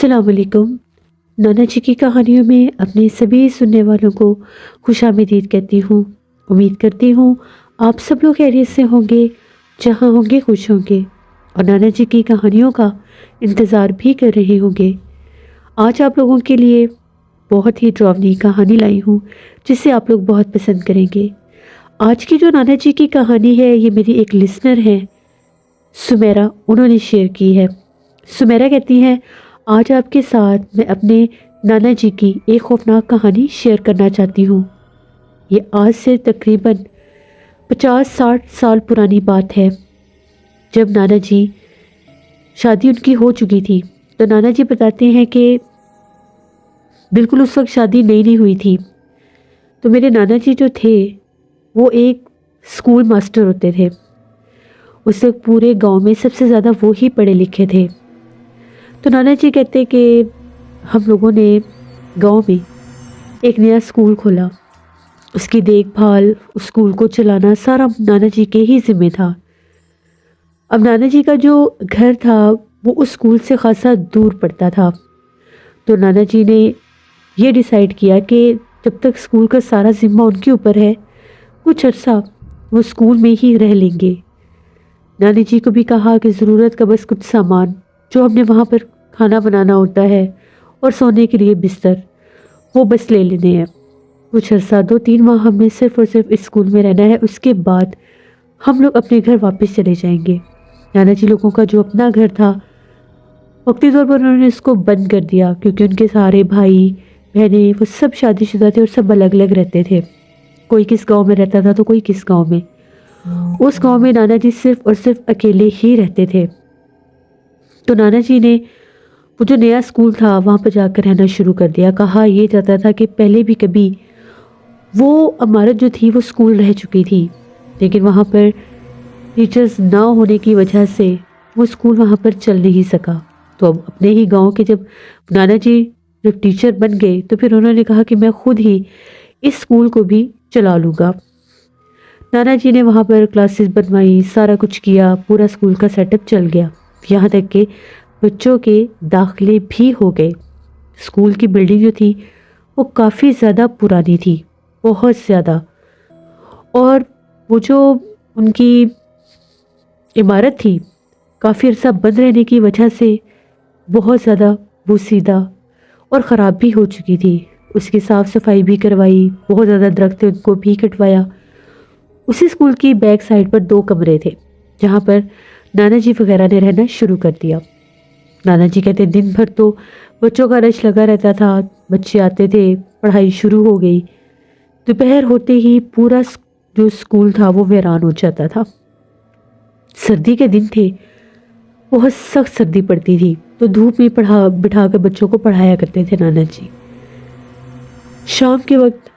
السلام علیکم۔ نانا جی کی کہانیوں میں اپنے سبھی سننے والوں کو خوش آمدید کہتی ہوں۔ امید کرتی ہوں آپ سب لوگ خیریت سے ہوں گے، جہاں ہوں گے خوش ہوں گے، اور نانا جی کی کہانیوں کا انتظار بھی کر رہے ہوں گے۔ آج آپ لوگوں کے لیے بہت ہی ڈراؤنی کہانی لائی ہوں جسے آپ لوگ بہت پسند کریں گے۔ آج کی جو نانا جی کی کہانی ہے یہ میری ایک لسنر ہے سمیرا، انہوں نے شیئر کی ہے۔ سمیرا کہتی ہیں آج آپ کے ساتھ میں اپنے نانا جی کی ایک خوفناک کہانی شیئر کرنا چاہتی ہوں۔ یہ آج سے تقریباً 50-60 سال پرانی بات ہے، جب نانا جی شادی ان کی ہو چکی تھی۔ تو نانا جی بتاتے ہیں کہ بالکل اس وقت شادی نئی نہیں ہوئی تھی۔ تو میرے نانا جی جو تھے وہ ایک اسکول ماسٹر ہوتے تھے۔ اس وقت پورے گاؤں میں سب سے زیادہ وہ ہی پڑھے لکھے تھے۔ تو نانا جی کہتے کہ ہم لوگوں نے گاؤں میں ایک نیا اسکول کھولا، اس کی دیکھ بھال، اس اسکول کو چلانا سارا نانا جی کے ہی ذمہ تھا۔ اب نانا جی کا جو گھر تھا وہ اس اسکول سے خاصا دور پڑتا تھا۔ تو نانا جی نے یہ ڈیسائیڈ کیا کہ جب تک اسکول کا سارا ذمہ ان کے اوپر ہے، کچھ عرصہ وہ اسکول میں ہی رہ لیں گے۔ نانا جی کو بھی کہا کہ ضرورت کا بس کچھ سامان جو ہم نے وہاں پر کھانا بنانا ہوتا ہے اور سونے کے لیے بستر، وہ بس لے لینے ہیں۔ کچھ عرصہ 2-3 ماہ ہم نے صرف اور صرف اس اسکول میں رہنا ہے، اس کے بعد ہم لوگ اپنے گھر واپس چلے جائیں گے۔ نانا جی لوگوں کا جو اپنا گھر تھا وقتی طور پر انہوں نے اس کو بند کر دیا، کیونکہ ان کے سارے بھائی بہنیں وہ سب شادی شدہ تھے اور سب الگ الگ رہتے تھے۔ کوئی کس گاؤں میں رہتا تھا تو کوئی کس گاؤں میں۔ اس گاؤں میں نانا جی صرف اور صرف اکیلے ہی رہتے تھے۔ تو نانا جی نے وہ جو نیا اسکول تھا وہاں پہ جا کر رہنا شروع کر دیا۔ کہا یہ جاتا تھا کہ پہلے بھی کبھی وہ عمارت جو تھی وہ اسکول رہ چکی تھی، لیکن وہاں پر ٹیچرز نہ ہونے کی وجہ سے وہ اسکول وہاں پر چل نہیں سکا۔ تو اب اپنے ہی گاؤں کے جب نانا جی جب ٹیچر بن گئے تو پھر انہوں نے کہا کہ میں خود ہی اس اسکول کو بھی چلا لوں گا۔ نانا جی نے وہاں پر کلاسز بنوائی، سارا کچھ کیا، پورا اسکول کا سیٹ اپ چل گیا، یہاں تک کہ بچوں کے داخلے بھی ہو گئے۔ اسکول کی بلڈنگ جو تھی وہ کافی زیادہ پرانی تھی، بہت زیادہ، اور وہ جو ان کی عمارت تھی کافی عرصہ بند رہنے کی وجہ سے بہت زیادہ بوسیدہ اور خراب بھی ہو چکی تھی۔ اس کی صاف صفائی بھی کروائی، بہت زیادہ درخت تھے ان کو بھی کٹوایا۔ اسی اسکول کی بیک سائڈ پر 2 کمرے تھے جہاں پر نانا جی وغیرہ نے رہنا شروع کر دیا۔ نانا جی کہتے دن بھر تو بچوں کا رش لگا رہتا تھا، بچے آتے تھے، پڑھائی شروع ہو گئی، دوپہر ہوتے ہی پورا جو اسکول تھا وہ ویران ہو جاتا تھا۔ سردی کے دن تھے، بہت سخت سردی پڑتی تھی، تو دھوپ میں بٹھا کر بچوں کو پڑھایا کرتے تھے نانا جی۔ شام کے وقت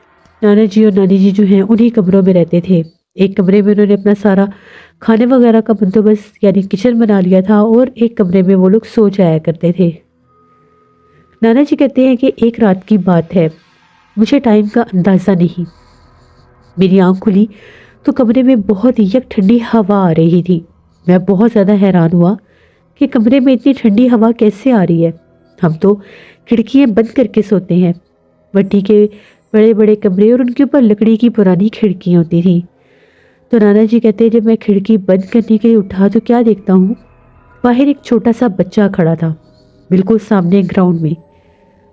نانا جی اور نانی جی جو ہیں انہی کمروں میں رہتے تھے۔ ایک کمرے میں انہوں نے اپنا سارا کھانے وغیرہ کا بندوبست یعنی کچن بنا لیا تھا، اور ایک کمرے میں وہ لوگ سو جایا کرتے تھے۔ نانا جی کہتے ہیں کہ ایک رات کی بات ہے، مجھے ٹائم کا اندازہ نہیں، میری آنکھ کھلی تو کمرے میں بہت یک ٹھنڈی ہوا آ رہی تھی۔ میں بہت زیادہ حیران ہوا کہ کمرے میں اتنی ٹھنڈی ہوا کیسے آ رہی ہے، ہم تو کھڑکیاں بند کر کے سوتے ہیں۔ مٹی کے بڑے بڑے کمرے اور ان کے اوپر لکڑی کی پرانی کھڑکیاں ہوتی تھیں۔ تو نانا جی کہتے ہیں جب میں کھڑکی بند کرنے کے لیے اٹھا تو کیا دیکھتا ہوں، باہر ایک چھوٹا سا بچہ کھڑا تھا بالکل سامنے گراؤنڈ میں۔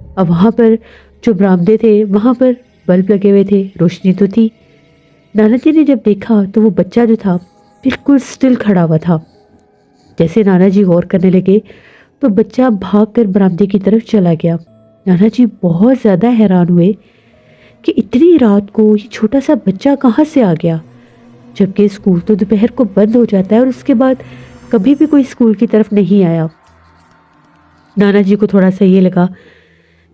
اب وہاں پر جو برآمدے تھے وہاں پر بلب لگے ہوئے تھے، روشنی تو تھی۔ نانا جی نے جب دیکھا تو وہ بچہ جو تھا بالکل سٹل کھڑا ہوا تھا۔ جیسے نانا جی غور کرنے لگے تو بچہ بھاگ کر برآمدے کی طرف چلا گیا۔ نانا جی بہت زیادہ حیران ہوئے کہ اتنی رات کو یہ چھوٹا سا بچہ کہاں سے آ گیا، جبکہ اسکول تو دوپہر کو بند ہو جاتا ہے اور اس کے بعد کبھی بھی کوئی اسکول کی طرف نہیں آیا۔ نانا جی کو تھوڑا سا یہ لگا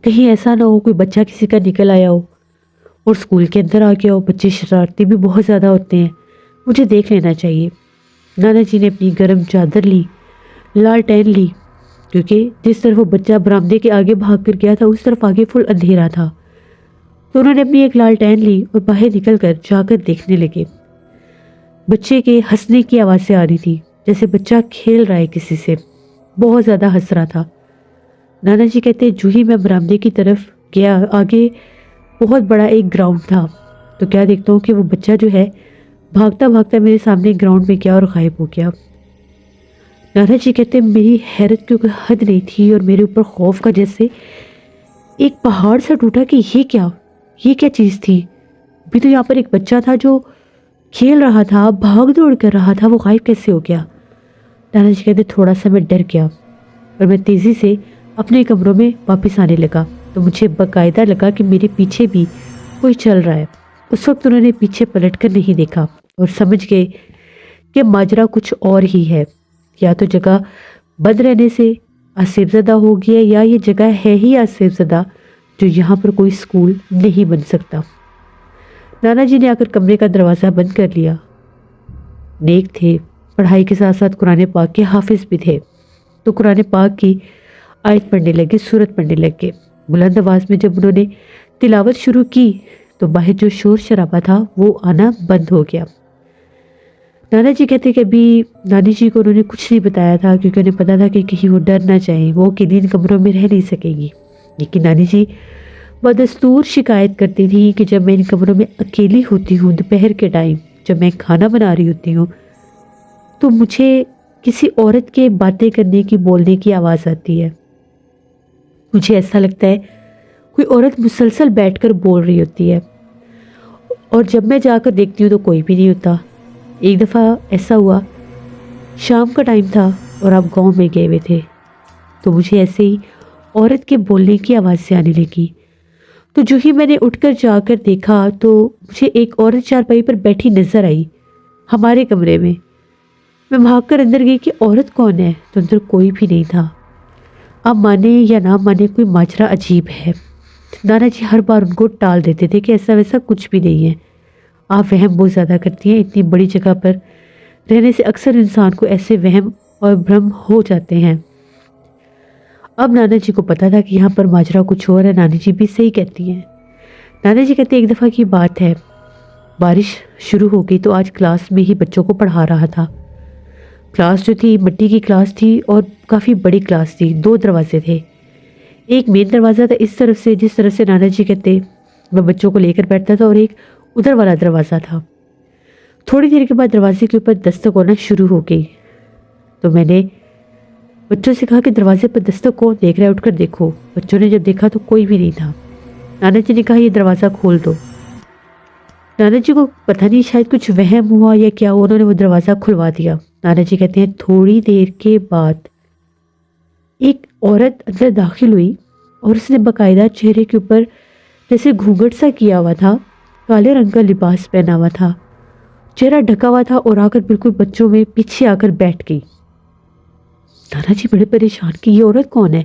کہیں ایسا نہ ہو کوئی بچہ کسی کا نکل آیا ہو اور اسکول کے اندر آ گیا ہو، بچے شرارتی بھی بہت زیادہ ہوتے ہیں، مجھے دیکھ لینا چاہیے۔ نانا جی نے اپنی گرم چادر لی، لالٹین لی، کیونکہ جس طرف وہ بچہ برآمدے کے آگے بھاگ کر گیا تھا اس طرف آگے فل اندھیرا تھا۔ تو انہوں نے اپنی ایک لالٹین لی اور باہر نکل کر جا کر دیکھنے لگے۔ بچے کے ہنسنے کی آوازیں آ رہی تھی، جیسے بچہ کھیل رہا ہے کسی سے، بہت زیادہ ہنس رہا تھا۔ नाना जी कहते हैं, जो ही मैं बरामदे की तरफ गया, आगे बहुत बड़ा एक ग्राउंड था, तो क्या देखता हूँ कि वो बच्चा जो है भागता भागता मेरे सामने ग्राउंड में गया और गायब हो गया। नाना जी कहते हैं, मेरी हैरत की कोई हद नहीं थी और मेरे ऊपर खौफ का जैसे एक पहाड़ सा टूटा कि ये क्या चीज़ थी। अभी तो यहाँ पर एक बच्चा था जो खेल रहा था, भाग दौड़ कर रहा था, वो गायब कैसे हो गया। नाना जी कहते, थोड़ा सा मैं डर गया और मैं तेज़ी से अपने कमरों में वापस आने लगा, तो मुझे बाकायदा लगा कि मेरे पीछे भी कोई चल रहा है। उस वक्त उन्होंने पीछे पलट कर नहीं देखा और समझ गए कि माजरा कुछ और ही है। या तो जगह बंद रहने से आसेबज़दा हो गया, या ये जगह है ही आसेबज़दा जो यहाँ पर कोई स्कूल नहीं बन सकता। नाना जी ने आकर कमरे का दरवाज़ा बंद कर लिया। नेक थे, पढ़ाई के साथ साथ कुरान पाक के हाफिज़ भी थे, तो कुरान पाक की आयत पढ़ने लगे, सूरत पढ़ने लगे। बुलंद आवाज़ में जब उन्होंने तिलावत शुरू की तो बाहर जो शोर शराबा था वो आना बंद हो गया। नाना जी कहते कि अभी नानी जी को उन्होंने कुछ नहीं बताया था, क्योंकि उन्हें पता था कि कहीं वो डर ना जाए, वो अकेली इन कमरों में रह नहीं सकेंगी। लेकिन नानी जी बदस्तूर शिकायत करती थी कि जब मैं इन कमरों में अकेली होती हूँ, दोपहर के टाइम जब मैं खाना बना रही होती हूँ, तो मुझे किसी औरत के बातें करने की, बोलने की आवाज़ आती है। मुझे ऐसा लगता है कोई औरत मुसलसल बैठकर बोल रही होती है, और जब मैं जाकर देखती हूँ तो कोई भी नहीं होता। एक दफ़ा ऐसा हुआ, शाम का टाइम था और आप गांव में गए हुए थे, तो मुझे ऐसे ही औरत के बोलने की आवाज़ आने लगी। तो जो ही मैंने उठकर जाकर देखा तो मुझे एक औरत चारपाई पर बैठी नज़र आई हमारे कमरे में। मैं भागकर अंदर गई कि औरत कौन है, तो अंदर कोई भी नहीं था। आप माने या ना माने, कोई माजरा अजीब है। नाना जी हर बार उनको टाल देते थे कि ऐसा वैसा कुछ भी नहीं है, आप वहम बहुत ज़्यादा करती हैं। इतनी बड़ी जगह पर रहने से अक्सर इंसान को ऐसे वहम और भ्रम हो जाते हैं। अब नाना जी को पता था कि यहाँ पर माजरा कुछ और है। नानी जी भी सही कहती हैं। नाना जी कहते, एक दफ़ा की बात है, बारिश शुरू हो गई तो आज क्लास में ही बच्चों को पढ़ा रहा था। क्लास जो थी मिट्टी की क्लास थी और काफ़ी बड़ी क्लास थी। 2 दरवाजे थे, एक मेन दरवाज़ा था इस तरफ से, जिस तरफ से नाना जी कहते मैं बच्चों को लेकर बैठता था, और एक उधर वाला दरवाज़ा था। थोड़ी देर के बाद दरवाजे के ऊपर दस्तक होना शुरू हो गई, तो मैंने बच्चों से कहा कि दरवाजे पर दस्तक कौन देख रहा है, उठकर देखो। बच्चों ने जब देखा तो कोई भी नहीं था। नाना जी ने कहा, ये दरवाज़ा खोल दो। नाना जी को पता नहीं शायद कुछ वहम हुआ या क्या हुआ, उन्होंने वो दरवाज़ा खुलवा दिया। नाना जी कहते हैं, थोड़ी देर के बाद एक औरत अंदर दाखिल हुई और उसने बाकायदा चेहरे के ऊपर जैसे घूंघट सा किया हुआ था, काले रंग का लिबास पहना हुआ था, चेहरा ढका हुआ था, और आकर बिल्कुल बच्चों में पीछे आकर बैठ गई। नाना जी बड़े परेशान कि ये औरत कौन है।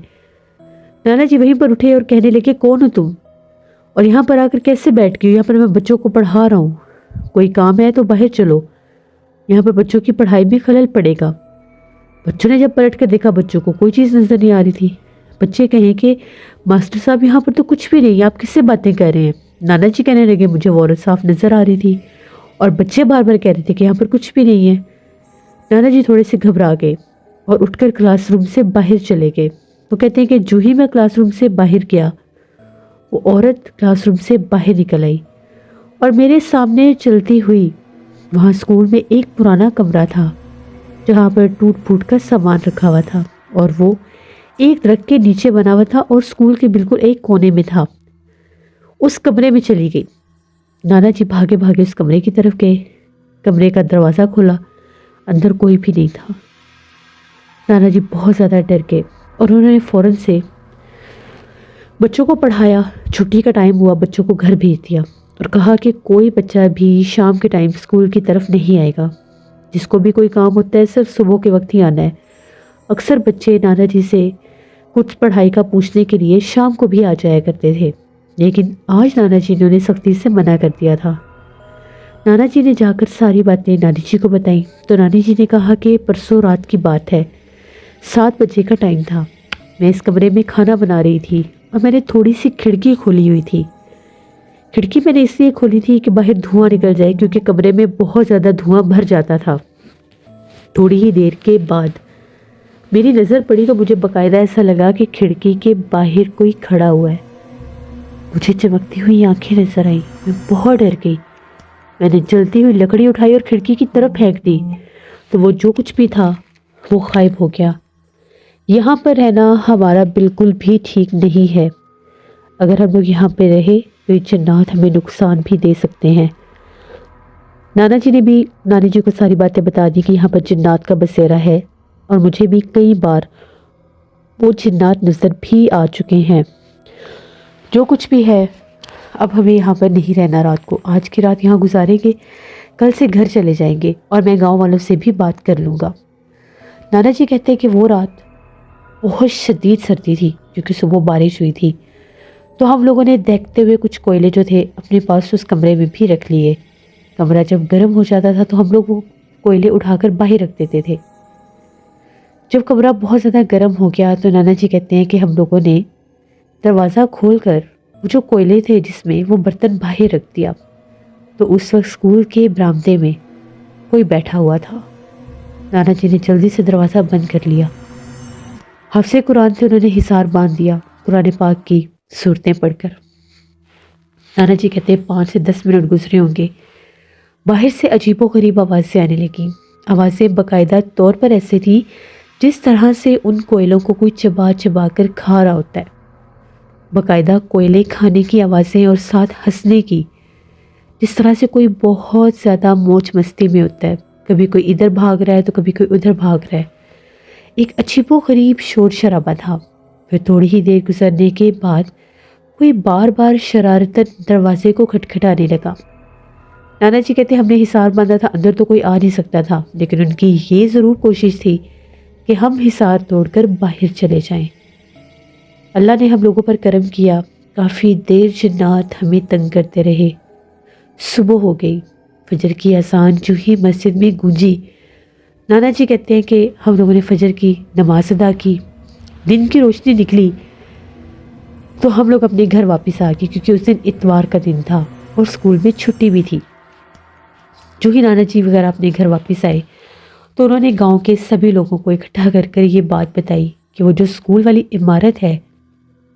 नाना जी वहीं पर उठे और कहने लगे, कौन हो तुम, और यहाँ पर आकर कैसे बैठ गई? यहाँ पर मैं बच्चों को पढ़ा रहा हूँ, कोई काम है तो बाहर चलो, यहाँ पर बच्चों की पढ़ाई में खलल पड़ेगा। बच्चों ने जब पलट कर देखा, बच्चों को कोई चीज़ नज़र नहीं आ रही थी। बच्चे कहें कि मास्टर साहब यहाँ पर तो कुछ भी नहीं, आप किससे बातें कर रहे हैं? नाना जी कहने लगे, मुझे वो औरत साफ नज़र आ रही थी, और बच्चे बार बार कह रहे थे कि यहाँ पर कुछ भी नहीं है। नाना जी थोड़े से घबरा गए और उठकर क्लासरूम से बाहर चले गए। वो कहते हैं कि जो ही मैं क्लासरूम से बाहर गया, वो औरत क्लासरूम से बाहर निकल आई और मेरे सामने चलती हुई। वहाँ स्कूल में एक पुराना कमरा था जहाँ पर टूट फूट का सामान रखा हुआ था, और वो एक दरख्त के नीचे बना हुआ था और स्कूल के बिल्कुल एक कोने में था। उस कमरे में चली गई। नाना जी भागे भागे उस कमरे की तरफ गए। कमरे का दरवाज़ा खोला, अंदर कोई भी नहीं था। नाना जी बहुत ज़्यादा डर गए और उन्होंने फ़ौरन से बच्चों को पढ़ाया। छुट्टी का टाइम हुआ, बच्चों को घर भेज दिया और कहा कि कोई बच्चा भी शाम के टाइम स्कूल की तरफ नहीं आएगा। जिसको भी कोई काम होता है सिर्फ सुबह के वक्त ही आना है। अक्सर बच्चे नाना जी से कुछ पढ़ाई का पूछने के लिए शाम को भी आ जाया करते थे, लेकिन आज नाना जी ने उन्हें सख्ती से मना कर दिया था। नाना जी ने जाकर सारी बातें नानी जी को बताई, तो नानी जी ने कहा कि परसों रात की बात है, 7 बजे का टाइम था। मैं इस कमरे में खाना बना रही थी और मैंने थोड़ी सी खिड़की खोली हुई थी। खिड़की मैंने इसलिए खोली थी कि बाहर धुआं निकल जाए, क्योंकि कमरे में बहुत ज़्यादा धुआं भर जाता था। थोड़ी ही देर के बाद میری نظر پڑی تو مجھے باقاعدہ ایسا لگا کہ کھڑکی کے باہر کوئی کھڑا ہوا ہے۔ مجھے چمکتی ہوئی آنکھیں نظر آئیں، میں بہت ڈر گئی۔ میں نے جلتی ہوئی لکڑی اٹھائی اور کھڑکی کی طرف پھینک دی تو وہ جو کچھ بھی تھا وہ غائب ہو گیا۔ یہاں پر رہنا ہمارا بالکل بھی ٹھیک نہیں ہے۔ اگر ہم لوگ یہاں پہ رہے تو یہ جنات ہمیں نقصان بھی دے سکتے ہیں۔ نانا جی نے بھی نانی جی کو ساری باتیں بتا دی کہ یہاں پر جنات کا بسیرا ہے، اور مجھے بھی کئی بار وہ جنات نظر بھی آ چکے ہیں۔ جو کچھ بھی ہے، اب ہمیں یہاں پر نہیں رہنا رات کو۔ آج کی رات یہاں گزاریں گے، کل سے گھر چلے جائیں گے، اور میں گاؤں والوں سے بھی بات کر لوں گا۔ نانا جی کہتے ہیں کہ وہ رات بہت شدید سردی تھی کیونکہ صبح بارش ہوئی تھی، تو ہم لوگوں نے دیکھتے ہوئے کچھ کوئلے جو تھے اپنے پاس اس کمرے میں بھی رکھ لیے۔ کمرہ جب گرم ہو جاتا تھا تو ہم لوگ وہ کوئلے اٹھا کر باہر رکھ دیتے تھے۔ جب کمرہ بہت زیادہ گرم ہو گیا تو نانا جی کہتے ہیں کہ ہم لوگوں نے دروازہ کھول کر وہ جو کوئلے تھے جس میں وہ برتن باہر رکھ دیا، تو اس وقت اسکول کے برآمدے میں کوئی بیٹھا ہوا تھا۔ نانا جی نے جلدی سے دروازہ بند کر لیا۔ حفظ قرآن سے انہوں نے حصار باندھ دیا قرآن پاک کی صورتیں پڑھ کر۔ نانا جی کہتے ہیں 5 سے 10 منٹ گزرے ہوں گے، باہر سے عجیب و غریب آوازیں آنے لگیں۔ آوازیں باقاعدہ طور پر ایسے تھی جس طرح سے ان کوئلوں کو کوئی چبا چبا کر کھا رہا ہوتا ہے۔ باقاعدہ کوئلے کھانے کی آوازیں اور ساتھ ہنسنے کی، جس طرح سے کوئی بہت زیادہ موج مستی میں ہوتا ہے۔ کبھی کوئی ادھر بھاگ رہا ہے تو کبھی کوئی ادھر بھاگ رہا ہے۔ ایک عجیب و غریب شور شرابہ تھا۔ پھر تھوڑی ہی دیر گزرنے کے بعد کوئی بار بار شرارتاً دروازے کو کھٹکھٹانے لگا۔ نانا جی کہتے ہم نے حصار باندھا تھا، اندر تو کوئی آ نہیں سکتا تھا، لیکن ان کی یہ ضرور کوشش تھی کہ ہم حصار توڑ کر باہر چلے جائیں۔ اللہ نے ہم لوگوں پر کرم کیا، کافی دیر جنات ہمیں تنگ کرتے رہے۔ صبح ہو گئی، فجر کی اذان جو ہی مسجد میں گونجی، نانا جی کہتے ہیں کہ ہم لوگوں نے فجر کی نماز ادا کی، دن کی روشنی نکلی تو ہم لوگ اپنے گھر واپس آ گئے، کیونکہ اس دن اتوار کا دن تھا اور اسکول میں چھٹی بھی تھی۔ جو ہی نانا جی وغیرہ اپنے گھر واپس آئے تو انہوں نے گاؤں کے سبھی لوگوں کو اکٹھا کر کر یہ بات بتائی کہ وہ جو اسکول والی عمارت ہے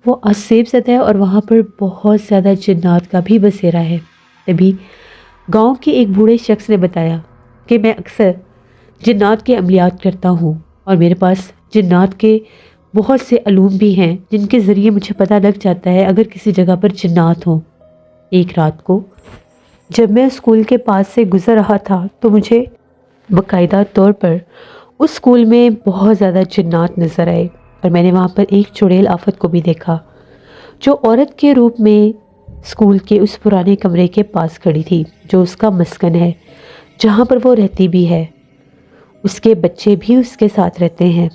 وہ آسیب زدہ ہے اور وہاں پر بہت زیادہ جنات کا بھی بسیرا ہے۔ تبھی گاؤں کے ایک بوڑھے شخص نے بتایا کہ میں اکثر جنات کے عملیات کرتا ہوں اور میرے پاس جنات کے بہت سے علوم بھی ہیں جن کے ذریعے مجھے پتہ لگ جاتا ہے اگر کسی جگہ پر جنات ہوں۔ ایک رات کو جب میں اسکول کے پاس سے گزر رہا تھا تو مجھے باقاعدہ طور پر اس اسکول میں بہت زیادہ جنات نظر آئے، اور میں نے وہاں پر ایک چڑیل آفت کو بھی دیکھا جو عورت کے روپ میں اسکول کے اس پرانے کمرے کے پاس کھڑی تھی جو اس کا مسکن ہے، جہاں پر وہ رہتی بھی ہے۔ اس کے بچے بھی اس کے ساتھ رہتے ہیں۔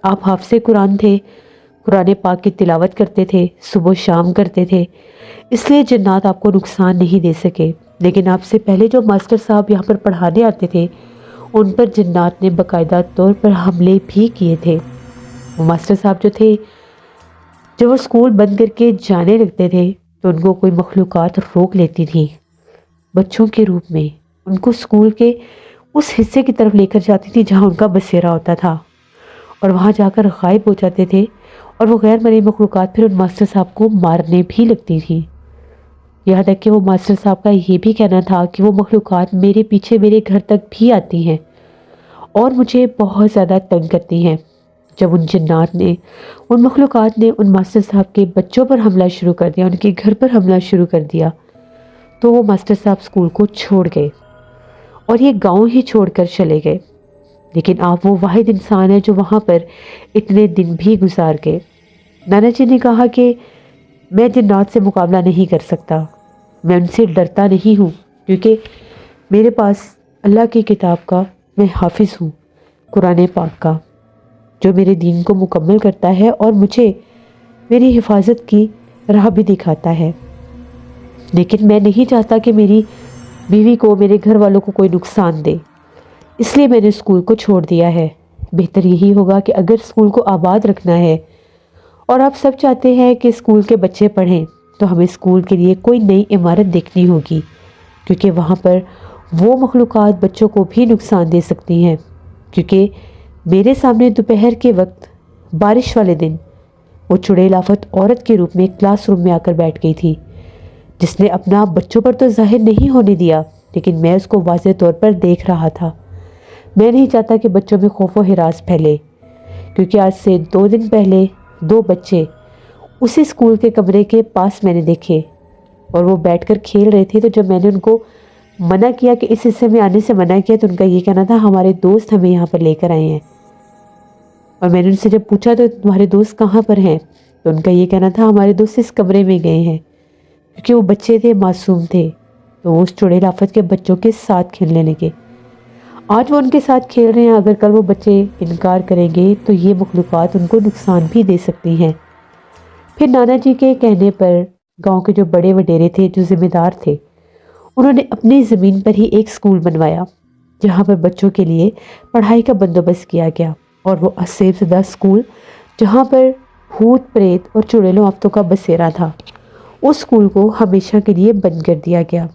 آپ حافظ قرآن تھے، قرآن پاک کی تلاوت کرتے تھے، صبح و شام کرتے تھے، اس لیے جنات آپ کو نقصان نہیں دے سکے۔ لیکن آپ سے پہلے جو ماسٹر صاحب یہاں پر پڑھانے آتے تھے ان پر جنات نے باقاعدہ طور پر حملے بھی کیے تھے۔ وہ ماسٹر صاحب جو تھے، جب وہ اسکول بند کر کے جانے لگتے تھے تو ان کو کوئی مخلوقات روک لیتی تھی بچوں کے روپ میں، ان کو اسکول کے اس حصے کی طرف لے کر جاتی تھی جہاں ان کا بسیرا ہوتا تھا، اور وہاں جا کر غائب ہو جاتے تھے، اور وہ غیر مرئی مخلوقات پھر ان ماسٹر صاحب کو مارنے بھی لگتی تھی۔ یہاں تک کہ وہ ماسٹر صاحب کا یہ بھی کہنا تھا کہ وہ مخلوقات میرے پیچھے میرے گھر تک بھی آتی ہیں اور مجھے بہت زیادہ تنگ کرتی ہیں۔ جب ان جنات نے، ان مخلوقات نے ان ماسٹر صاحب کے بچوں پر حملہ شروع کر دیا، ان کے گھر پر حملہ شروع کر دیا، تو وہ ماسٹر صاحب اسکول کو چھوڑ گئے اور یہ گاؤں ہی چھوڑ کر چلے گئے۔ لیکن آپ وہ واحد انسان ہیں جو وہاں پر اتنے دن بھی گزار گئے۔ نانا جی نے کہا کہ میں جنات سے مقابلہ نہیں کر سکتا، میں ان سے ڈرتا نہیں ہوں، کیونکہ میرے پاس اللہ کی کتاب کا میں حافظ ہوں، قرآن پاک کا، جو میرے دین کو مکمل کرتا ہے اور مجھے میری حفاظت کی راہ بھی دکھاتا ہے۔ لیکن میں نہیں چاہتا کہ میری بیوی کو، میرے گھر والوں کو کوئی نقصان دے، اس لیے میں نے اسکول کو چھوڑ دیا ہے۔ بہتر یہی ہوگا کہ اگر اسکول کو آباد رکھنا ہے اور آپ سب چاہتے ہیں کہ اسکول کے بچے پڑھیں، تو ہمیں اسکول کے لیے کوئی نئی عمارت دیکھنی ہوگی، کیونکہ وہاں پر وہ مخلوقات بچوں کو بھی نقصان دے سکتی ہیں، کیونکہ میرے सामने दोपहर के वक्त बारिश वाले दिन वो चुड़ैल आफत औरत के रूप में क्लासरूम में आकर बैठ गई थी, जिसने अपना बच्चों पर तो जाहिर नहीं होने दिया, लेकिन मैं उसको वाज़ेह तौर पर देख रहा था। मैं नहीं चाहता कि बच्चों में खौफ व हिरास फैले, क्योंकि आज से 2 दिन पहले 2 बच्चे उसी स्कूल के कमरे के पास मैंने देखे और वो बैठकर खेल रहे थे। तो जब मैंने उनको मना किया कि इस हिस्से में आने से मना किया, तो उनका ये कहना था हमारे दोस्त हमें यहाँ पर लेकर आए हैं। और मैंने उनसे जब पूछा तो तुम्हारे दोस्त कहाँ पर हैं, तो उनका ये कहना था हमारे दोस्त इस कमरे में गए हैं, क्योंकि वो बच्चे थे, मासूम थे। तो वो उस चुड़ैल आफत के बच्चों के साथ खेलने लगे। आज वो उनके साथ खेल रहे हैं, अगर कल वो बच्चे इनकार करेंगे तो ये मखलूक़ात उनको नुकसान भी दे सकती हैं। फिर नाना जी के कहने पर गांव के जो बड़े वडेरे थे, जो ज़िम्मेदार थे, उन्होंने अपनी ज़मीन पर ही एक स्कूल बनवाया, जहां पर बच्चों के लिए पढ़ाई का बंदोबस्त किया गया। और वो असेब सदा स्कूल, जहां पर भूत प्रेत और चुड़ैलों आफतों का बसेरा था, उस स्कूल को हमेशा के लिए बंद कर दिया गया।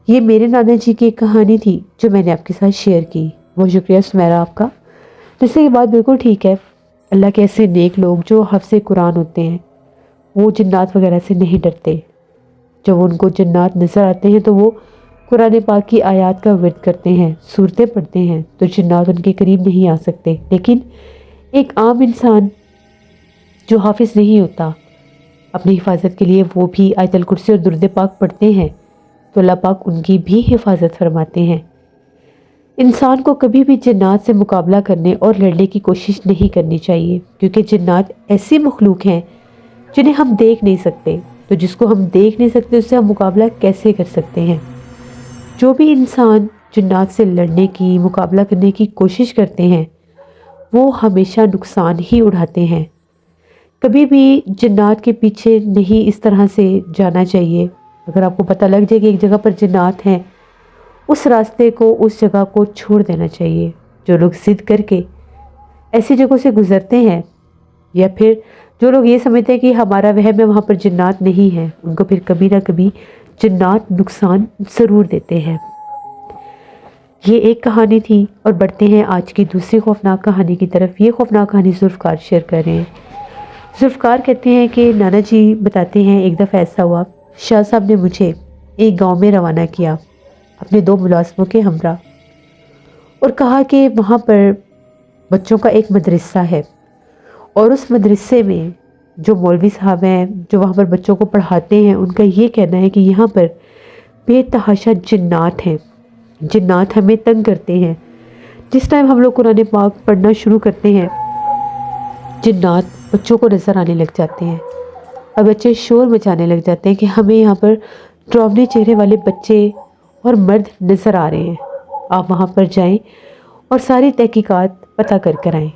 ये मेरे नाना जी की एक कहानी थी जो मैंने आपके साथ शेयर की। बहुत शुक्रिया सुमेरा आपका। जैसे ये बात बिल्कुल ठीक है, अल्लाह के ऐसे नेक लोग जो हफ्ज़े कुरान होते हैं, वो जिन्नात वगैरह से नहीं डरते। जब उनको जिन्नात नज़र आते हैं तो वो कुरान पाक की आयत का विर्द करते हैं, सूरतें पढ़ते हैं, तो जिन्नात उनके करीब नहीं आ सकते। लेकिन एक आम इंसान जो हाफिज़ नहीं होता, अपनी हिफाजत के लिए वो भी आयतल कुर्सी और दुरूद पाक पढ़ते हैं, तो अल्लाह पाक उनकी भी हिफाजत फरमाते हैं। इंसान को कभी भी जिन्नात से मुकाबला करने और लड़ने की कोशिश नहीं करनी चाहिए, क्योंकि जिन्नात ऐसी मखलूक हैं जिन्हें हम देख नहीं सकते। तो जिसको हम देख नहीं सकते उससे हम मुकाबला कैसे कर सकते हैं। जो भी इंसान जिन्नात से लड़ने की, मुकाबला करने की कोशिश करते हैं, वो हमेशा नुकसान ही उठाते हैं। कभी भी जिन्नात के पीछे नहीं इस तरह से जाना चाहिए। अगर आपको पता लग जाए कि एक जगह पर जिन्नात हैं, उस रास्ते को, उस जगह को छोड़ देना चाहिए। जो लोग ज़िद करके ऐसी जगहों से गुज़रते हैं, या फिर जो लोग ये समझते हैं कि हमारा वहम है, वहाँ पर जिन्नात नहीं है, उनको फिर कभी ना कभी जिन्नात नुकसान ज़रूर देते हैं। ये एक कहानी थी और बढ़ते हैं आज की दूसरी खौफनाक कहानी की तरफ। ये खौफनाक कहानी जुल्फ़कार शेयर कर रहे हैं। जुल्फ़कार कहते हैं कि नाना जी बताते हैं, एक दफ़ा ऐसा हुआ, शाह साहब ने मुझे एक गांव में रवाना किया अपने 2 मुलाज़िमों के हमरा, और कहा कि वहाँ पर बच्चों का एक मदरसा है, और उस मदरसे में जो मौलवी साहब हैं जो वहाँ पर बच्चों को पढ़ाते हैं, उनका ये कहना है कि यहाँ पर बेतहाशा जिन्नात हैं। जिन्नात हमें तंग करते हैं। जिस टाइम हम लोग कुरान पाक पढ़ना शुरू करते हैं, जिन्नात बच्चों को नज़र आने लग जाते हैं और बच्चे शोर मचाने लग जाते हैं कि हमें यहाँ पर डरावने चेहरे वाले बच्चे और मर्द नज़र आ रहे हैं, आप वहाँ पर जाएं और सारी तहकीकात पता कर आएँ।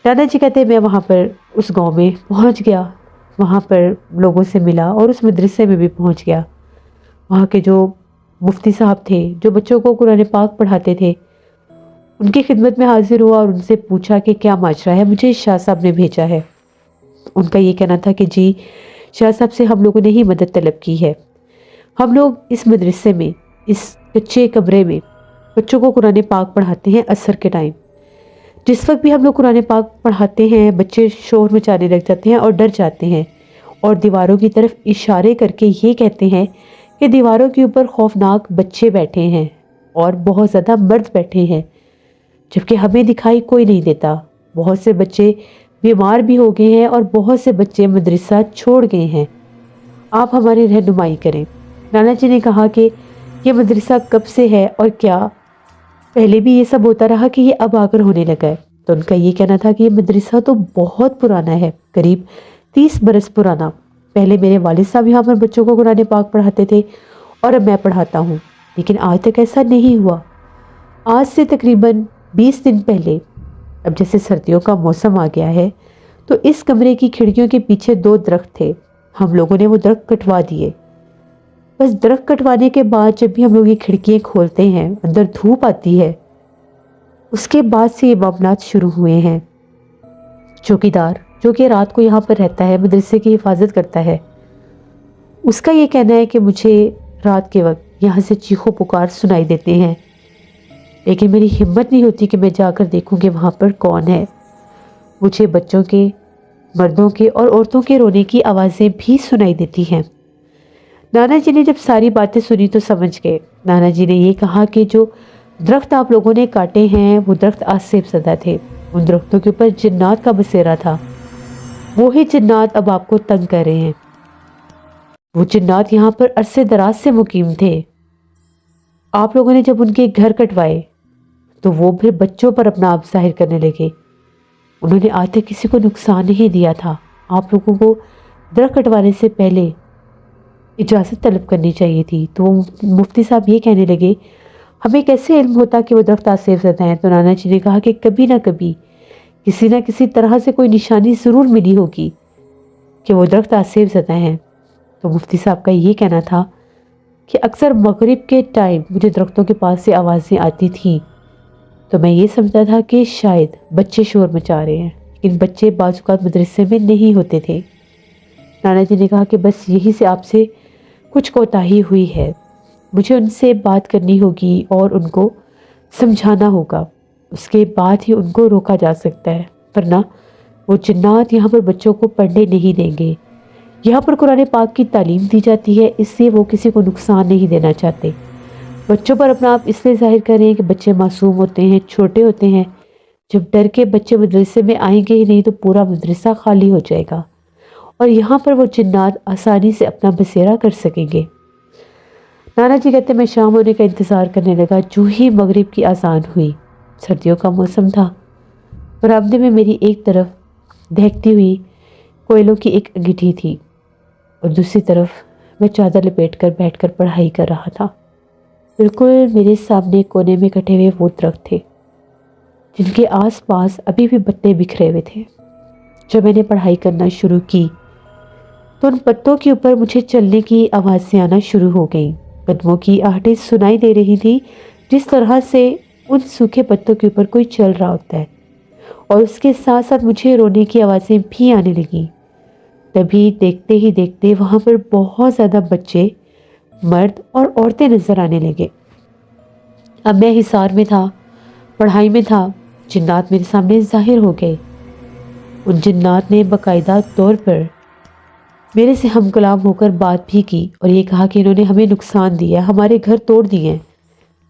नाना जी कहते हैं मैं वहाँ पर उस गांव में पहुँच गया, वहाँ पर लोगों से मिला और उस मदरसे में भी पहुँच गया। वहाँ के जो मुफ्ती साहब थे जो बच्चों को कुरान पाक पढ़ाते थे, उनकी खिदमत में हाजिर हुआ और उनसे पूछा कि क्या माजरा है, मुझे शाह साहब ने भेजा है। उनका ये कहना था कि जी, शाह साहब से हम लोगों ने ही मदद तलब की है। हम लोग इस मदरसे में, इस कच्चे कमरे में बच्चों को कुरान पाक पढ़ाते हैं असर के टाइम। जिस वक्त भी हम लोग कुरान पाक पढ़ाते हैं, बच्चे शोर मचाने लग जाते हैं और डर जाते हैं और दीवारों की तरफ इशारे करके ये कहते हैं कि दीवारों के ऊपर खौफनाक बच्चे बैठे हैं और बहुत ज़्यादा मर्द बैठे हैं, जबकि हमें दिखाई कोई नहीं देता। बहुत से बच्चे बीमार भी हो गए हैं और बहुत से बच्चे मदरसा छोड़ गए हैं, आप हमारी रहनुमाई करें। नाना जी ने कहा कि ये मदरसा कब से है और क्या पहले भी ये सब होता रहा कि ये अब आकर होने लगा है। तो उनका ये कहना था कि ये मदरसा तो बहुत पुराना है, करीब 30 बरस पुराना। पहले मेरे वालिद साहब यहाँ पर बच्चों को कुरान पाक पढ़ाते थे और अब मैं पढ़ाता हूँ, लेकिन आज तक ऐसा नहीं हुआ। आज से तकरीबन 20 दिन पहले, अब जैसे सर्दियों का मौसम आ गया है, तो इस कमरे की खिड़कियों के पीछे 2 दरख्त थे, हम लोगों ने वो दरख्त कटवा दिए। बस दरख्त कटवाने के बाद जब भी हम लोग ये खिड़कियाँ खोलते हैं, अंदर धूप आती है, उसके बाद से ये मामलात शुरू हुए हैं। चौकीदार जो कि रात को यहाँ पर रहता है, मदरसे की हिफाजत करता है, उसका ये कहना है कि मुझे रात के वक्त यहाँ से चीखों पुकार सुनाई देते हैं। लेकिन मेरी हिम्मत नहीं होती कि मैं जाकर देखूं कि वहाँ पर कौन है। मुझे बच्चों के, मर्दों के और औरतों के रोने की आवाज़ें भी सुनाई देती हैं। नाना जी ने जब सारी बातें सुनी तो समझ गए। नाना जी ने ये कहा कि जो दरख्त आप लोगों ने काटे हैं वो दरख्त आज से ज़दा थे। उन दरख्तों के ऊपर जिन्नात का बसेरा था। वो ही जिन्नात अब आपको तंग कर रहे हैं। वो जिन्नात यहाँ पर अरसे दराज से मुकीम थे। आप लोगों ने जब उनके घर कटवाए तो वो फिर बच्चों पर अपना आप जाहिर करने लगे। उन्होंने आज तक किसी को नुकसान नहीं दिया था। आप लोगों को दरख्त कटवाने से पहले इजाज़त तलब करनी चाहिए थी। तो मुफ्ती साहब ये कहने लगे, हमें कैसे इल्म होता कि वो दरख्त आज से ज़दा हैं। तो नाना जी ने कहा कि कभी ना कभी किसी ना किसी तरह से कोई निशानी ज़रूर मिली होगी कि वो दरख्त आज से ज़दा हैं। तो मुफ्ती साहब का ये कहना था कि अक्सर मगरिब के टाइम मुझे दरख्तों के पास से आवाज़ें आती थीं, तो मैं ये समझता था कि शायद बच्चे शोर मचा रहे हैं, लेकिन बच्चे बाज़ औक़ात मदरसे में नहीं होते थे। नाना जी ने कहा कि बस यही से आपसे कुछ कोताही हुई है, मुझे उनसे बात करनी होगी और उनको समझाना होगा, उसके बाद ही उनको रोका जा सकता है, वरना वो जिन्नात यहाँ पर बच्चों को पढ़ने नहीं देंगे। यहाँ पर कुरान पाक की तालीम दी जाती है, इससे वो किसी को नुकसान नहीं देना चाहते। बच्चों पर अपना आप इसलिए जाहिर करें कि बच्चे मासूम होते हैं, छोटे होते हैं। जब डर के बच्चे मदरसे में आएंगे ही नहीं तो पूरा मदरसा खाली हो जाएगा और यहाँ पर वो जिन्नात आसानी से अपना बसेरा कर सकेंगे। नाना जी कहते मैं शाम होने का इंतज़ार करने लगा। जो ही मगरिब की आज़ान हुई, सर्दियों का मौसम था, बरामदे में मेरी एक तरफ दहकती हुई कोयलों की एक अंगीठी थी और दूसरी तरफ मैं चादर लपेटकर बैठकर पढ़ाई कर रहा था। बिल्कुल मेरे सामने कोने में कटे हुए वो दरख्त थे जिनके आसपास अभी भी पत्ते बिखरे हुए थे। जब मैंने पढ़ाई करना शुरू की तो उन पत्तों के ऊपर मुझे चलने की आवाज़ें आना शुरू हो गईं। कदमों की आहटें सुनाई दे रही थी, जिस तरह से उन सूखे पत्तों के ऊपर कोई चल रहा होता है, और उसके साथ साथ मुझे रोने की आवाज़ें भी आने लगीं। तभी देखते ही देखते वहाँ पर बहुत ज़्यादा बच्चे, मर्द और औरतें नज़र आने लगे। अब मैं हिसार में था, पढ़ाई में था, जिन्नात मेरे सामने ज़ाहिर हो गए। उन जिन्नात ने बाकायदा तौर पर मेरे से हम कलाम होकर बात भी की और ये कहा कि इन्होंने हमें नुकसान दिया, हमारे घर तोड़ दिए हैं,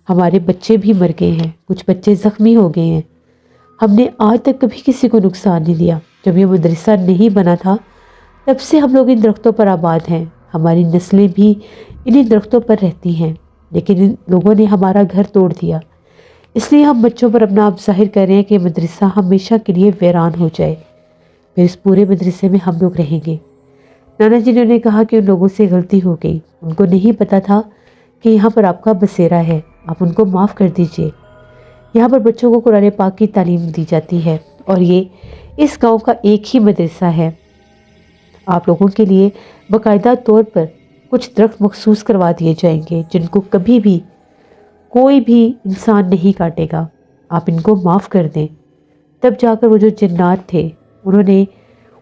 हमारे बच्चे भी मर गए हैं, कुछ बच्चे ज़ख्मी हो गए हैं। हमने आज तक कभी किसी को नुकसान नहीं दिया। जब ये मदरसा नहीं बना था तब से हम लोग इन दरख्तों पर आबाद हैं, हमारी नस्लें भी इन्हीं दरख्तों पर रहती हैं, लेकिन इन लोगों ने हमारा घर तोड़ दिया। इसलिए हम बच्चों पर अपना आप जाहिर कर रहे हैं कि मदरसा हमेशा के लिए वीरान हो जाए, फिर इस पूरे मदरसे में हम लोग रहेंगे। नाना जी ने कहा कि उन लोगों से गलती हो गई, उनको नहीं पता था कि यहाँ पर आपका बसेरा है, आप उनको माफ़ कर दीजिए। यहाँ पर बच्चों को कुरान पाक की तालीम दी जाती है और ये इस गांव का एक ही मदरसा है। आप लोगों के लिए बाकायदा तौर पर कुछ दरख्त मखसूस करवा दिए जाएंगे जिनको कभी भी कोई भी इंसान नहीं काटेगा, आप इनको माफ़ कर दें। तब जाकर वो जो जिन्नात थे उन्होंने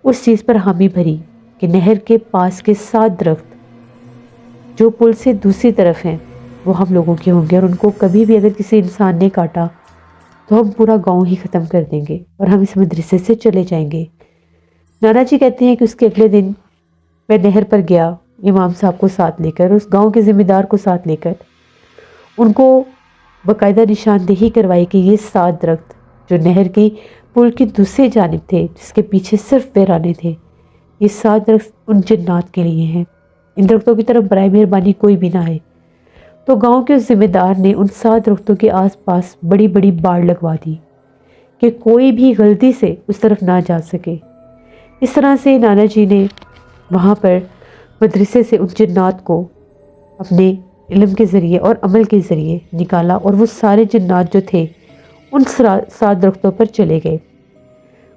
उस चीज़ पर हामी भरी कि नहर के पास के 7 दरख्त जो पुल से दूसरी तरफ हैं वो हम लोगों के होंगे और उनको कभी भी अगर किसी इंसान ने काटा तो हम पूरा गांव ही ख़त्म कर देंगे और हम इस मदरसे से चले जाएंगे। नाना जी कहते हैं कि उसके अगले दिन मैं नहर पर गया, इमाम साहब को साथ लेकर, उस गांव के ज़िम्मेदार को साथ लेकर, उनको बाकायदा निशानदेही करवाई कि ये 7 दरख्त जो नहर की पुल की दूसरी जानिब थे, जिसके पीछे सिर्फ वीराने थे, ये 7 दरख्त उन जिन्नात के लिए हैं। इन दरख्तों की तरफ बराए मेहरबानी कोई भी ना आए। तो गांव के उस जिम्मेदार ने उन 7 दरख्तों के आसपास बड़ी बड़ी बाड़ लगवा दी कि कोई भी गलती से उस तरफ ना जा सके। इस तरह से नाना जी ने वहाँ पर मदरसे से उन जिन्नात को अपने इल्म के ज़रिए और अमल के ज़रिए निकाला और वो सारे जिन्नात जो थे उन 7 दरख्तों पर चले गए।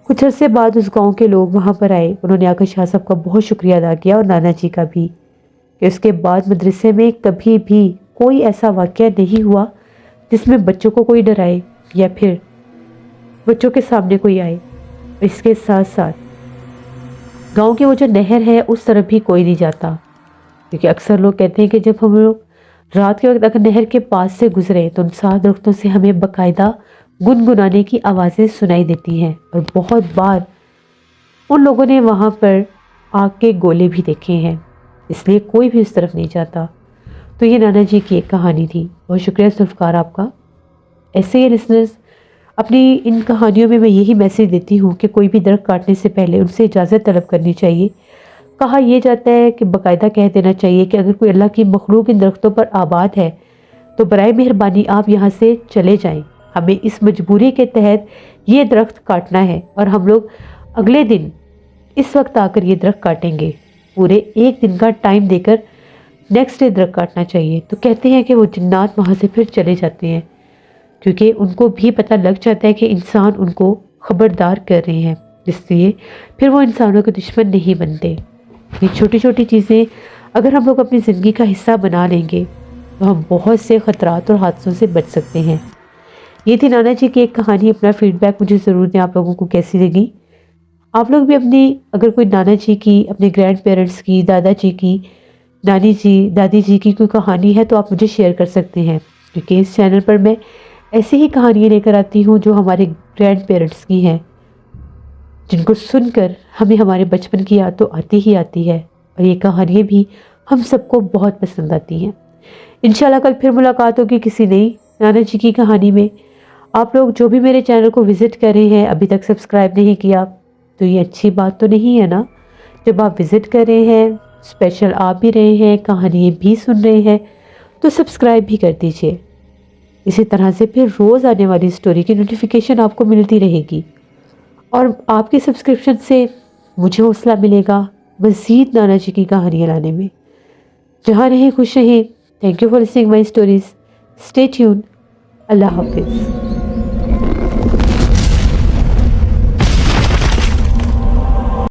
कुछ अरसे बाद उस गांव के लोग वहाँ पर आए, उन्होंने आकर शाह साहब का बहुत शुक्रिया अदा किया और नाना जी का भी, कि उसके बाद मदरसे में कभी भी कोई ऐसा वाक़या नहीं हुआ जिसमें बच्चों को कोई डराए या फिर बच्चों के सामने कोई आए। इसके साथ साथ गांव की वो जो नहर है उस तरफ भी कोई नहीं जाता, क्योंकि अक्सर लोग कहते हैं कि जब हम लोग رات کے وقت اگر نہر کے پاس سے گزرے تو ان 7 درختوں سے ہمیں باقاعدہ گنگنانے کی آوازیں سنائی دیتی ہیں، اور بہت بار ان لوگوں نے وہاں پر آگ کے گولے بھی دیکھے ہیں، اس لیے کوئی بھی اس طرف نہیں جاتا۔ تو یہ نانا جی کی ایک کہانی تھی۔ بہت شکریہ ذوالفقار آپ کا۔ ایسے ہی لسنرز، اپنی ان کہانیوں میں یہی میسیج دیتی ہوں کہ کوئی بھی درخت کاٹنے سے پہلے ان سے اجازت طلب کرنی چاہیے۔ کہا یہ جاتا ہے کہ باقاعدہ کہہ دینا چاہیے کہ اگر کوئی اللہ کی مخلوق ان درختوں پر آباد ہے تو برائے مہربانی آپ یہاں سے چلے جائیں، ہمیں اس مجبوری کے تحت یہ درخت کاٹنا ہے، اور ہم لوگ اگلے دن اس وقت آ کر یہ درخت کاٹیں گے۔ پورے 1 دن کا ٹائم دے کر نیکسٹ ڈے درخت کاٹنا چاہیے۔ تو کہتے ہیں کہ وہ جنات وہاں سے پھر چلے جاتے ہیں، کیونکہ ان کو بھی پتہ لگ جاتا ہے کہ انسان ان کو خبردار کر رہے ہیں، اس لیے پھر وہ انسانوں کے دشمن نہیں بنتے۔ یہ چھوٹی چھوٹی چیزیں اگر ہم لوگ اپنی زندگی کا حصہ بنا لیں گے تو ہم بہت سے خطرات اور حادثوں سے بچ سکتے ہیں۔ یہ تھی نانا جی کی ایک کہانی۔ اپنا فیڈ بیک مجھے ضرور دیں، آپ لوگوں کو کیسی لگی۔ آپ لوگ بھی اپنی اگر کوئی نانا جی کی، اپنے گرینڈ پیرنٹس کی، دادا جی کی، نانی جی، دادی جی کی کوئی کہانی ہے تو آپ مجھے شیئر کر سکتے ہیں، کیونکہ اس چینل پر میں ایسی ہی کہانیاں لے کر آتی ہوں جو ہمارے گرینڈ پیرنٹس کی ہیں، جن کو سن کر ہمیں ہمارے بچپن کی یاد تو آتی ہی آتی ہے، اور یہ کہانیاں بھی ہم سب کو بہت پسند آتی ہیں۔ انشاءاللہ کل پھر ملاقات ہوگی کسی نئی نانا جی کی کہانی میں۔ آپ لوگ جو بھی میرے چینل کو وزٹ کر رہے ہیں، ابھی تک سبسکرائب نہیں کیا تو یہ اچھی بات تو نہیں ہے نا؟ جب آپ وزٹ کر رہے ہیں، اسپیشل آ بھی رہے ہیں، کہانیاں بھی سن رہے ہیں، تو سبسکرائب بھی کر دیجئے۔ اسی طرح سے پھر روز آنے والی سٹوری کی نوٹیفیکیشن آپ کو ملتی رہے گی، اور آپ کی سبسکرپشن سے مجھے حوصلہ ملے گا مزید نانا جی کی کہانیاں لانے میں۔ جہاں رہیں خوش رہیں۔ Thank you for listening my stories. Stay tuned. اللہ حافظ۔